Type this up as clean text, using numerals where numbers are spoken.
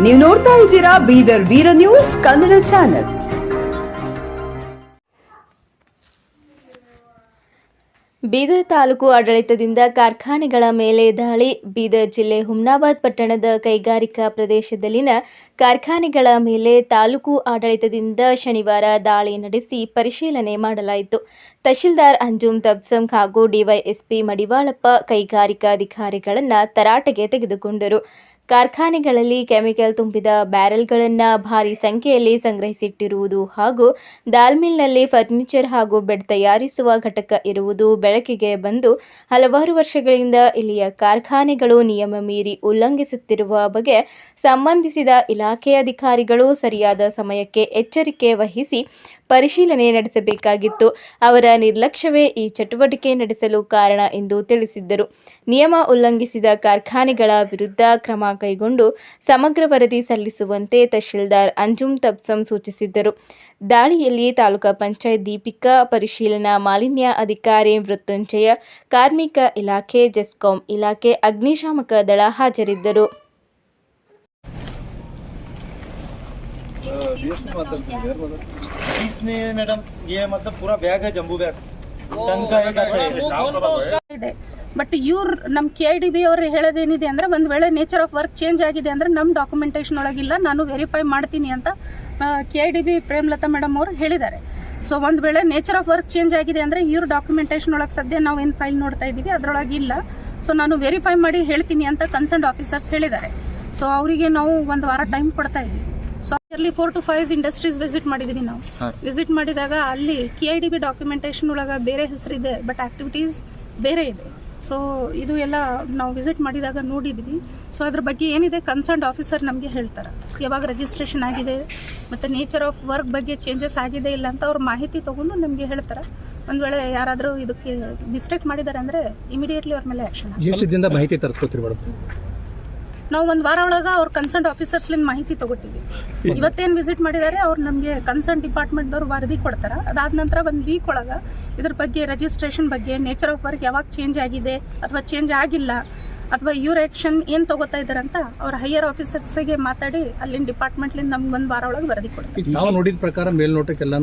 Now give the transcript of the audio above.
ನೀವು ನೋಡ್ತಾ ಇದ್ದೀರಾ ಬೀದರ್ ವೀರ ನ್ಯೂಸ್ ಕನ್ನಡ ಚಾನೆಲ್. ಬೀದರ್ ತಾಲೂಕು ಆಡಳಿತದಿಂದ ಕಾರ್ಖಾನೆಗಳ ಮೇಲೆ ದಾಳಿ. ಬೀದರ್ ಜಿಲ್ಲೆ ಹುಮ್ನಾಬಾದ್ ಪಟ್ಟಣದ ಕೈಗಾರಿಕಾ ಪ್ರದೇಶದಲ್ಲಿನ ಕಾರ್ಖಾನೆಗಳ ಮೇಲೆ ತಾಲೂಕು ಆಡಳಿತದಿಂದ ಶನಿವಾರ ದಾಳಿ ನಡೆಸಿ ಪರಿಶೀಲನೆ ಮಾಡಲಾಯಿತು. ತಹಶೀಲ್ದಾರ್ ಅಂಜುಮ್ ತಬ್ಸಮ್ ಹಾಗೂ ಡಿವೈಎಸ್ಪಿ ಮಡಿವಾಳಪ್ಪ ಕೈಗಾರಿಕಾಧಿಕಾರಿಗಳನ್ನು ತರಾಟೆಗೆ ತೆಗೆದುಕೊಂಡರು. ಕಾರ್ಖಾನೆಗಳಲ್ಲಿ ಕೆಮಿಕಲ್ ತುಂಬಿದ ಬ್ಯಾರೆಲ್ಗಳನ್ನು ಭಾರಿ ಸಂಖ್ಯೆಯಲ್ಲಿ ಸಂಗ್ರಹಿಸಿಟ್ಟಿರುವುದು ಹಾಗೂ ದಾಲ್ ಮಿಲ್ನಲ್ಲಿ ಫರ್ನಿಚರ್ ಹಾಗೂ ಬೆಡ್ ತಯಾರಿಸುವ ಘಟಕ ಇರುವುದು ಬೆಳಕಿಗೆ ಬಂದು ಹಲವಾರು ವರ್ಷಗಳಿಂದ ಇಲ್ಲಿಯ ಕಾರ್ಖಾನೆಗಳು ನಿಯಮ ಮೀರಿ ಉಲ್ಲಂಘಿಸುತ್ತಿರುವ ಬಗ್ಗೆ ಸಂಬಂಧಿಸಿದ ಇಲಾಖೆಯ ಅಧಿಕಾರಿಗಳು ಸರಿಯಾದ ಸಮಯಕ್ಕೆ ಎಚ್ಚರಿಕೆ ವಹಿಸಿ ಪರಿಶೀಲನೆ ನಡೆಸಬೇಕಾಗಿತ್ತು. ಅವರ ನಿರ್ಲಕ್ಷ್ಯವೇ ಈ ಚಟುವಟಿಕೆ ನಡೆಸಲು ಕಾರಣ ಎಂದು ತಿಳಿಸಿದ್ದರು. ನಿಯಮ ಉಲ್ಲಂಘಿಸಿದ ಕಾರ್ಖಾನೆಗಳ ವಿರುದ್ಧ ಕ್ರಮ ಕೈಗೊಂಡು ಸಮಗ್ರ ವರದಿ ಸಲ್ಲಿಸುವಂತೆ ತಹಶೀಲ್ದಾರ್ ಅಂಜುಮ್ ತಬ್ಸಮ್ ಸೂಚಿಸಿದ್ದರು. ದಾಳಿಯಲ್ಲಿ ತಾಲೂಕಾ ಪಂಚಾಯತ್ ದೀಪಿಕಾ, ಪರಿಶೀಲನಾ ಮಾಲಿನ್ಯ ಅಧಿಕಾರಿ ಮೃತ್ಯುಂಜಯ, ಕಾರ್ಮಿಕ ಇಲಾಖೆ, ಜೆಸ್ಕಾಂ ಇಲಾಖೆ, ಅಗ್ನಿಶಾಮಕ ದಳ ಹಾಜರಿದ್ದರು. इसमें मैडम ये मतलब पूरा बैग है, जंबू बैग टन का है. ಬಟ್ ಇವ್ರು ನಮ್ಮ KIDB ಅವರು ಹೇಳೋದೇನಿದೆ ಅಂದ್ರೆ ಒಂದು ವೇಳೆ ನೇಚರ್ ಆಫ್ ವರ್ಕ್ ಚೇಂಜ್ ಆಗಿದೆ ಅಂದ್ರೆ ನಮ್ಮ ಡಾಕ್ಯುಮೆಂಟೇಶನ್ ಒಳಗಿಲ್ಲ, ನಾನು ವೆರಿಫೈ ಮಾಡ್ತೀನಿ ಅಂತ KIDB ಪ್ರೇಮಲತಾ ಮೇಡಮ್ ಅವರು ಹೇಳಿದ್ದಾರೆ. ಸೊ ಒಂದು ವೇಳೆ ನೇಚರ್ ಆಫ್ ವರ್ಕ್ ಚೇಂಜ್ ಆಗಿದೆ ಅಂದ್ರೆ ಇವ್ರ ಡಾಕ್ಯುಮೆಂಟೇಶನ್ ಒಳಗೆ ಸದ್ಯ ನಾವು ಏನು ಫೈಲ್ ನೋಡ್ತಾ ಇದ್ದೀವಿ ಅದರೊಳಗೆ ಇಲ್ಲ. ಸೊ ನಾನು ವೆರಿಫೈ ಮಾಡಿ ಹೇಳ್ತೀನಿ ಅಂತ ಕನ್ಸರ್ನ್ ಆಫೀಸರ್ಸ್ ಹೇಳಿದ್ದಾರೆ. ಸೊ ಅವರಿಗೆ ನಾವು ಒಂದು ವಾರ ಟೈಮ್ ಕೊಡ್ತಾ ಇದ್ದೀವಿ. ಸೊ ಅಲ್ಲಿ 4 to 5 ಇಂಡಸ್ಟ್ರೀಸ್ ವಿಸಿಟ್ ಮಾಡಿದೀವಿ ನಾವು. ವಿಸಿಟ್ ಮಾಡಿದಾಗ ಅಲ್ಲಿ KIDB ಡಾಕ್ಯುಮೆಂಟೇಶನ್ ಒಳಗೆ ಬೇರೆ ಹೆಸರಿದೆ, ಬಟ್ ಆಕ್ಟಿವಿಟೀಸ್ ಬೇರೆ ಇದೆ. ಸೊ ಇದು ಎಲ್ಲ ನಾವು ವಿಸಿಟ್ ಮಾಡಿದಾಗ ನೋಡಿದ್ವಿ. ಸೊ ಅದ್ರ ಬಗ್ಗೆ ಏನಿದೆ ಕನ್ಸರ್ನ್ಡ್ ಆಫೀಸರ್ ನಮಗೆ ಹೇಳ್ತಾರೆ, ಯಾವಾಗ ರಿಜಿಸ್ಟ್ರೇಷನ್ ಆಗಿದೆ ಮತ್ತು ನೇಚರ್ ಆಫ್ ವರ್ಕ್ ಬಗ್ಗೆ ಚೇಂಜಸ್ ಆಗಿದೆ ಇಲ್ಲ ಅಂತ ಅವ್ರ ಮಾಹಿತಿ ತೊಗೊಂಡು ನಮಗೆ ಹೇಳ್ತಾರೆ. ಒಂದು ವೇಳೆ ಯಾರಾದರೂ ಇದಕ್ಕೆ ಮಿಸ್ಟೇಕ್ ಮಾಡಿದ್ದಾರೆ ಅಂದರೆ ಇಮಿಡಿಯೇಟ್ಲಿ ಅವ್ರ ಮೇಲೆ ಆ್ಯಕ್ಷನ್. ಎಷ್ಟು ದಿನದ ಮಾಹಿತಿ ತರಿಸ್ಕೊತೀರಿ ಮೇಡಮ್? ನಾವು ಒಂದು ವಾರ ಒಳಗೆ ಅವ್ರ ಕನ್ಸರ್ನ್ ಆಫೀಸರ್ಸ್ಲಿಂದ ಮಾಹಿತಿ ತಗೋತೀವಿ. ಇವತ್ತೇನು ವಿಸಿಟ್ ಮಾಡಿದ್ದಾರೆ ಅವ್ರು ನಮಗೆ ಕನ್ಸರ್ನ್ ಡಿಪಾರ್ಟ್ಮೆಂಟ್ದವ್ರು ವರದಿ ಕೊಡ್ತಾರೆ. ಅದಾದ ನಂತರ ಒಂದು ವೀಕ್ ಒಳಗೆ ಇದ್ರ ಬಗ್ಗೆ ರಿಜಿಸ್ಟ್ರೇಷನ್ ಬಗ್ಗೆ, ನೇಚರ್ ಆಫ್ ವರ್ಕ್ ಯಾವಾಗ ಚೇಂಜ್ ಆಗಿದೆ ಅಥವಾ ಚೇಂಜ್ ಆಗಿಲ್ಲ ಅಥವಾ ಇವ್ರ ಆ್ಯಕ್ಷನ್ ಏನು ತಗೋತಾ ಇದ್ದಾರೆ ಅಂತ ಅವ್ರ ಹೈಯರ್ ಆಫೀಸರ್ಸ್ಗೆ ಮಾತಾಡಿ ಅಲ್ಲಿನ ಡಿಪಾರ್ಟ್ಮೆಂಟ್ಲಿಂದ ನಮ್ಗೆ ಒಂದು ವಾರ ಒಳಗೆ ವರದಿ ಕೊಡ್ತಾರೆ. ನಾವು ನೋಡಿದ ಪ್ರಕಾರ ಮೇಲ್ನೋಟಕ್ಕೆಲ್ಲ